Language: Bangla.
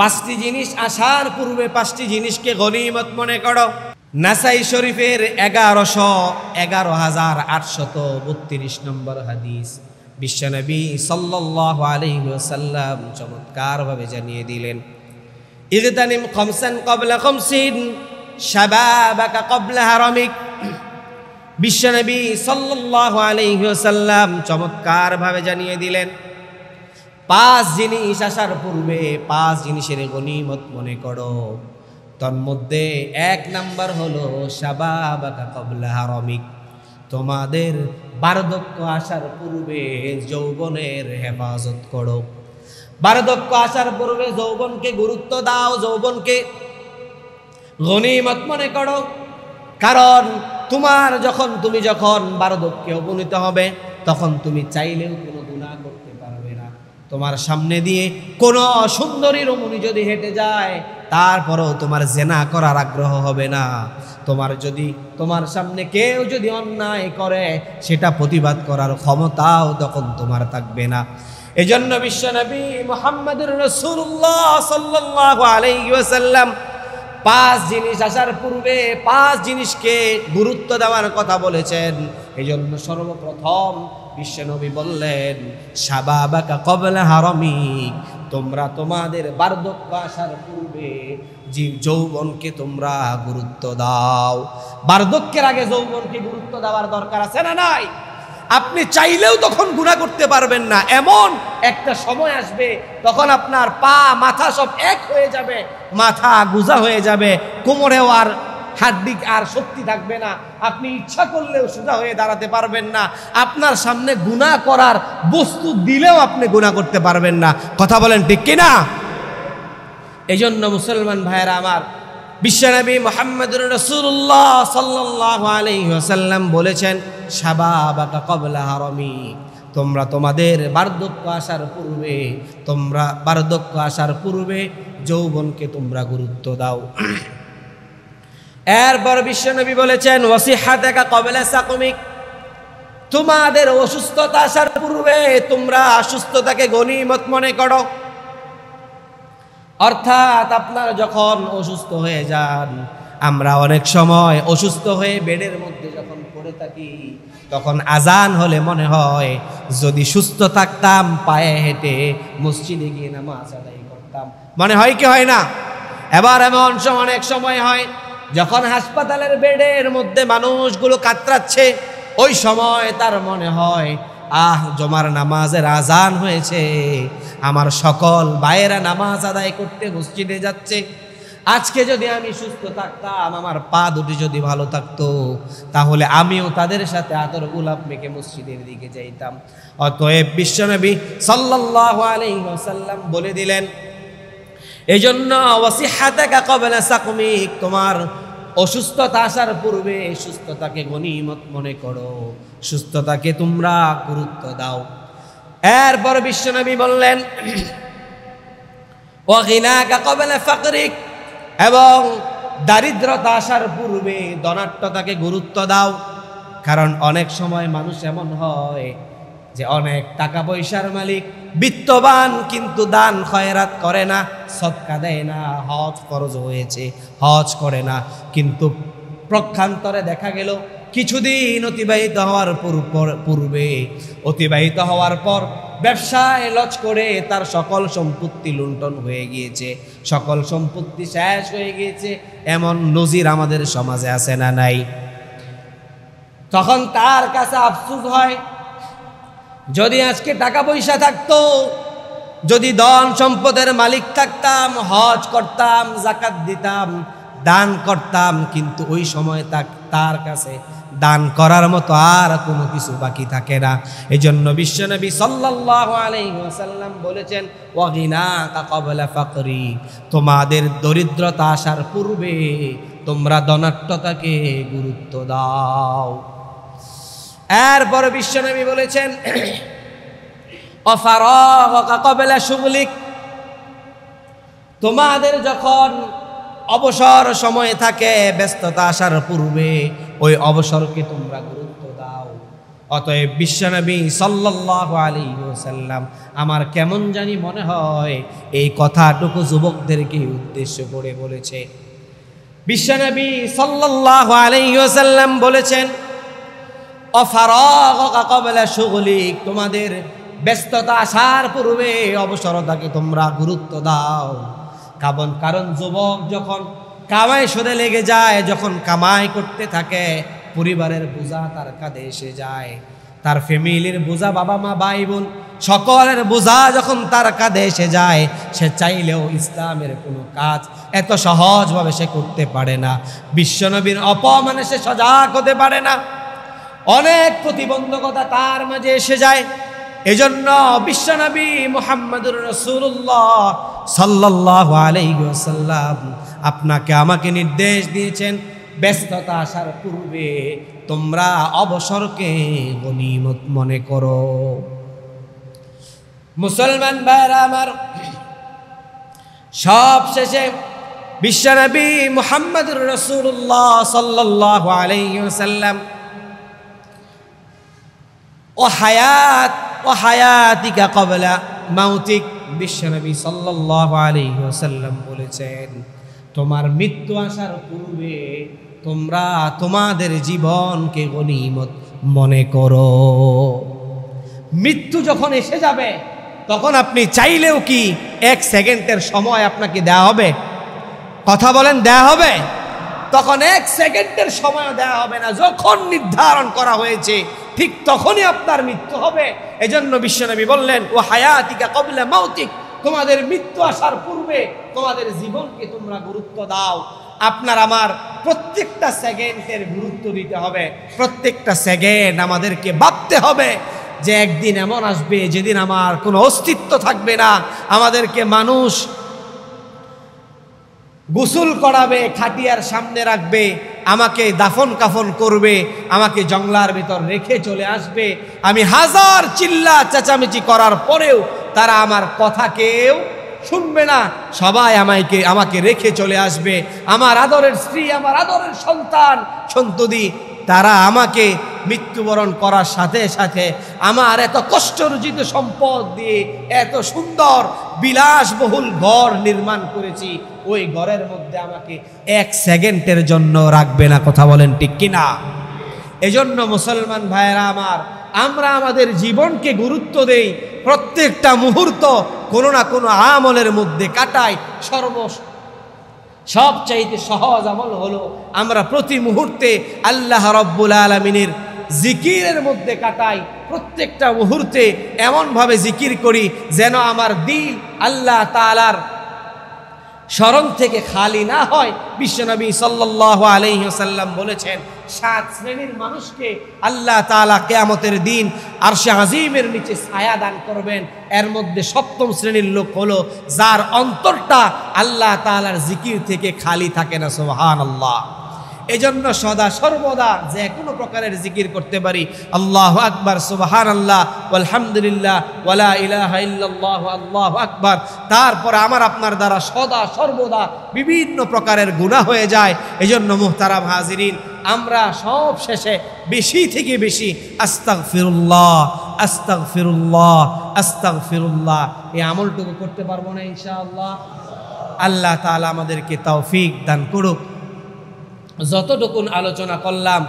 পাঁচটি জিনিস আসার পূর্বে পাঁচটি জিনিসকে গনিমত মনে করো। নাসাই শরীফের 11,832 নম্বর হাদিস। বিশ্বনবী সাল্লাল্লাহু আলাইহি ওয়াসাল্লাম চমৎকারভাবে জানিয়ে দিলেন, ইগতানিম খামসান ক্বাবলা খামসিন শাবাবাকা ক্বাবলা হারামিক। বিশ্বনবী সাল্লাল্লাহু আলাইহি ওয়াসাল্লাম চমৎকারভাবে জানিয়ে দিলেন, পাঁচ জিনিস আসার পূর্বে পাঁচ জিনিসের গনিমত মনে করো। তন্মধ্যে এক নাম্বার হলো শাবাবাকা ক্বাবলা হারামিক, তোমাদের বার্ধক্য আসার পূর্বে যৌবনের হেফাজত করো। বার্ধক্য আসার পূর্বে যৌবনকে গুরুত্ব দাও, যৌবনকে গনিমত মনে করো। কারণ তুমি যখন বার্ধক্যে উপনীত হবে তখন তুমি চাইলেও কোনো গুনাহ করতে পারবে না। তোমার সামনে দিয়ে কোনো সুন্দরী রমণী যদি হেঁটে যায় তারপরেও তোমার জেনা করার আগ্রহ হবে না। তোমার সামনে কেউ যদি অন্যায় করে সেটা প্রতিবাদ করার ক্ষমতাও তখন তোমার থাকবে না। এজন্য বিশ্বনবী মুহাম্মদুর রাসূলুল্লাহ সাল্লাল্লাহু আলাইহি ওয়াসাল্লাম পাঁচ জিনিস আসার পূর্বে পাঁচ জিনিসকে গুরুত্ব দেওয়ার কথা বলেছেন। এজন্য সর্বপ্রথম বিশ্বনবী বললেন, শাবাবাকা ক্বাবলা হারামিক, তোমরা তোমাদের বার্ধক্য আসার পূর্বে যৌবনকে তোমরা গুরুত্ব দাও। বার্ধক্যের আগে যৌবনকে গুরুত্ব দেওয়ার দরকার আছে না নাই? আপনি চাইলেও তখন গুনাহ করতে পারবেন না। এমন একটা সময় আসবে তখন আপনার পা মাথা সব এক হয়ে যাবে, মাথা গুজা হয়ে যাবে, কোমরেও আর হাড্ডি আর শক্তি থাকবে না। আপনি ইচ্ছা করলেও সোজা হয়ে দাঁড়াতে পারবেন না। আপনার সামনে গুনাহ করার বস্তু দিলেও আপনি গুনাহ করতে পারবেন না। কথা বলেন ঠিক কিনা? এজন্য মুসলমান ভাইয়েরা আমার, বিশ্বনবী মুহাম্মদুর রাসূলুল্লাহ সাল্লাল্লাহু আলাইহি ওয়াসাল্লাম বলেছেন, শাবাবাকা ক্বাবলা হারামিক, তোমরা তোমাদের বার্ধক্য আসার পূর্বে যৌবনকে তোমরা গুরুত্ব দাও। এরপর বিশ্বনবী বলেছেন, ওয়াসিহাতাকা ক্বাবলা সাকমিক, তোমাদের অসুস্থতা আসার পূর্বে তোমরা অসুস্থতাকে গনিমত মনে করো। অর্থাৎ আপনারা যখন অসুস্থ হয়ে যান, আমরা অনেক সময় অসুস্থ হয়ে বেডের মধ্যে যখন পড়ে থাকি তখন আজান হলে মনে হয় যদি সুস্থ থাকতাম পায়ে হেঁটে মসজিদে গিয়ে নামাজ আদায় করতাম। মনে হয় কি হয় না? এবার এমন অনেক সময় হয় যখন হাসপাতালের বেডের মধ্যে মানুষগুলো কাতরাচ্ছে, ওই সময় তার মনে হয় জমার নামাজের আজান হয়েছে, আমার সকল ভাইয়েরা নামাজ আদায় করতে মসজিদে যাচ্ছে। আজকে যদি আমি সুস্থ থাকতাম, আমার পা দুটি যদি ভালো থাকতো, তাহলে আমিও তাদের সাথে আতর গোলাপ মেখে মসজিদের দিকে যাইতাম। অতএব বিশ্বনবী সাল্লাল্লাহু আলাইহি ওয়াসাল্লাম বলে দিলেন, এজন্য ওয়াসিহাতাকা ক্বাবলা সাকমিক, তোমার অসুস্থতা আসার পূর্বে সুস্থতাকে গনিমত মনে করো, সুস্থতাকে তোমরা গুরুত্ব দাও। এরপর বিশ্বনবী বললেন, ওয়াগিনাকা ক্বাবলা ফাকরিক, এবং দারিদ্রতা আসার পূর্বে ধনাঢ্যতাকে গুরুত্ব দাও। কারণ অনেক সময় মানুষ এমন হয় যে অনেক টাকা পয়সার মালিক, বিত্তবান, কিন্তু দান খয়রাত করে না, সদকা দেয় না, হজ ফরজ হয়েছে হজ করে না। কিন্তু প্রক্ষান্তরে দেখা গেল কিছুদিন অতিবাহিত হওয়ার পর ব্যবসায় লজ করে তার সকল সম্পত্তি লুণ্ঠন হয়ে গিয়েছে, সকল সম্পত্তি শেষ হয়ে গিয়েছে। এমন নজির আমাদের সমাজে আছে না নাই? তখন তার কাছে আফসোস হয়, যদি আজকে টাকা পয়সা থাকতো, যদি ধন সম্পদের মালিক থাকতাম, হজ করতাম, যাকাত দিতাম, দান করতাম, কিন্তু ওই সময় তার কাছে দান করার মতো আর কোনো কিছু বাকি থাকে না। এজন্য বিশ্বনবী সাল্লাল্লাহু আলাইহি ওয়াসাল্লাম বলেছেন, ওয়াগিনাকা ক্বাবলা ফাকরি, তোমাদের দরিদ্রতা আসার পূর্বে তোমরা ধনাঢ্যতাকে গুরুত্ব দাও। এরপর বিশ্বনবী বলেছেন, ওয়াফারাগাকা ক্বাবলা শুগলিক, তোমাদের যখন অবসর সময় থাকে, ব্যস্ততা আসার পূর্বে ওই অবসরকে তোমরা গুরুত্ব দাও। অতএব বিশ্বনবী সাল্লাল্লাহু আলাইহি ওয়াসাল্লাম আমার কেমন জানি মনে হয় এই কথাটুকু যুবকদেরকে উদ্দেশ্য করে বলেছে। বিশ্বনবী সাল্লাল্লাহু আলাইহি ওয়াসাল্লাম বলেছেন, অফারাগকা ক্বাবলা শুগলিক, তোমাদের ব্যস্ততা আসার পূর্বে অবসরতাকে তোমরা গুরুত্ব দাও। কারণ যুবক যখন কামাই সরে লেগে যায়, যখন কামাই করতে থাকে, পরিবারের বোঝা তার কাঁধে এসে যায়, তার ফ্যামিলির বোঝা, বাবা মা ভাই বোন সকলের বোঝা যখন তার কাঁধে এসে যায়, সে চাইলেও ইসলামের কোনো কাজ এত সহজভাবে সে করতে পারে না। বিশ্বনবীর অপমানে সে সজাগ হতে পারে না, অনেক প্রতিবন্ধকতা তার মাঝে এসে যায়। এজন্য বিশ্বনবী মুহাম্মদুর রাসূলুল্লাহ সাল্লাল্লাহু আলাইহি ওয়াসাল্লাম আপনাকে আমাকে নির্দেশ দিয়েছেন, ব্যস্ততা আসার পূর্বে তোমরা অবসরকে গনিমত মনে করো। মুসলমান ভাইরা আমার, সব শেষে বিশ্বনবী মুহাম্মদুর রাসূলুল্লাহ সাল্লাল্লাহু আলাইহি ওয়াসাল্লাম ও হায়াতিকা ক্বাবলা মাউতিক, বিশ্বনবী সাল্লাল্লাহু আলাইহি ওয়াসাল্লাম বলেছেন, তোমার মৃত্যু আসার পূর্বে তোমরা তোমাদের জীবনকে গনিমত মনে করো। মৃত্যু যখন এসে যাবে তখন আপনি চাইলেও কি 1 সেকেন্ডের সময় আপনাকে দেয়া হবে? কথা বলেন, দেয়া হবে? তখন 1 সেকেন্ডের সময় দেয়া হবে না। যখন নির্ধারণ করা হয়েছে ঠিক তখনই আপনার মৃত্যু হবে। এজন্য বিশ্বনবী বললেন, ও হায়াতিকা ক্বাবলা মাউতিক, তোমাদের মৃত্যু আসার পূর্বে তোমাদের জীবনকে তোমরা গুরুত্ব দাও। আপনার আমার প্রত্যেকটা সেকেন্ডের গুরুত্ব দিতে হবে। প্রত্যেকটা সেকেন্ড আমাদেরকে ভাবতে হবে যে একদিন এমন আসবে যেদিন আমার কোনো অস্তিত্ব থাকবে না। আমাদেরকে মানুষ গোসল করাবে, খাটিয়ার সামনে রাখবে, আমাকে দাফন কাফন করবে, আমাকে জঙ্গলার ভিতর রেখে চলে আসবে। আমি হাজার চিল্লা চেঁচামেচি করার পরেও তারা আমার কথা কেউ শুনবে না। সবাই আমাকে রেখে চলে আসবে। আমার আদরের স্ত্রী, আমার আদরের সন্তান সন্ততি, তারা আমাকে মৃত্যুবরণ করার সাথে সাথে আমার এত কষ্টরচিত সম্পদ দিয়ে এত সুন্দর বিলাসবহুল ঘর নির্মাণ করেছি, ওই ঘরের মধ্যে আমাকে 1 সেকেন্ডের জন্য রাখবে না। কথা বলেন ঠিক কিনা? এজন্য মুসলমান ভাইয়েরা আমার, আমরা আমাদের জীবনকে গুরুত্ব দেই, প্রত্যেকটা মুহূর্ত কোনো না কোনো আমলের মধ্যে কাটাই। সবচাইতে সহজ আমল হলো আমরা প্রতি মুহূর্তে আল্লাহ রাব্বুল আলামিনের জিকিরের মধ্যে কাটাই। প্রত্যেকটা মুহূর্তে এমনভাবে জিকির করি যেন আমার দিল আল্লাহ তাআলার স্মরণ থেকে খালি না হয়। বিশ্বনবী সাল্লাল্লাহু আলাইহি ওয়াসাল্লাম বলেছেন, 7 শ্রেণীর মানুষকে আল্লাহ তাআলা কিয়ামতের দিন আরশে আজিমের নিচে ছায়া দান করবেন। এর মধ্যে 7ম শ্রেণীর লোক হলো যার অন্তরটা আল্লাহ তাআলার জিকির থেকে খালি থাকে না। সুবহানাল্লাহ। এজন্য সদা সর্বদা যে কোনো প্রকারের জিকির করতে পারি। আল্লাহু আকবার, সুবহানাল্লাহ, আলহামদুলিল্লাহ, ওয়ালা ইলাহা ইল্লাল্লাহ, আল্লাহু আকবার। তারপরে আমার আপনার দ্বারা সদা সর্বদা বিভিন্ন প্রকারের গুনাহ হয়ে যায়। এজন্য মুহতারাম হাজিরিন, আমরা সব শেষে বেশি থেকে বেশি আস্তাগফিরুল্লাহ, আস্তাগফিরুল্লাহ, আস্তাগফিরুল্লাহ এই আমলটুকু করতে পারবো না ইনশাআল্লাহ? আল্লাহ তাআলা আমাদেরকে তৌফিক দান করুক। যতটুকুন আলোচনা করলাম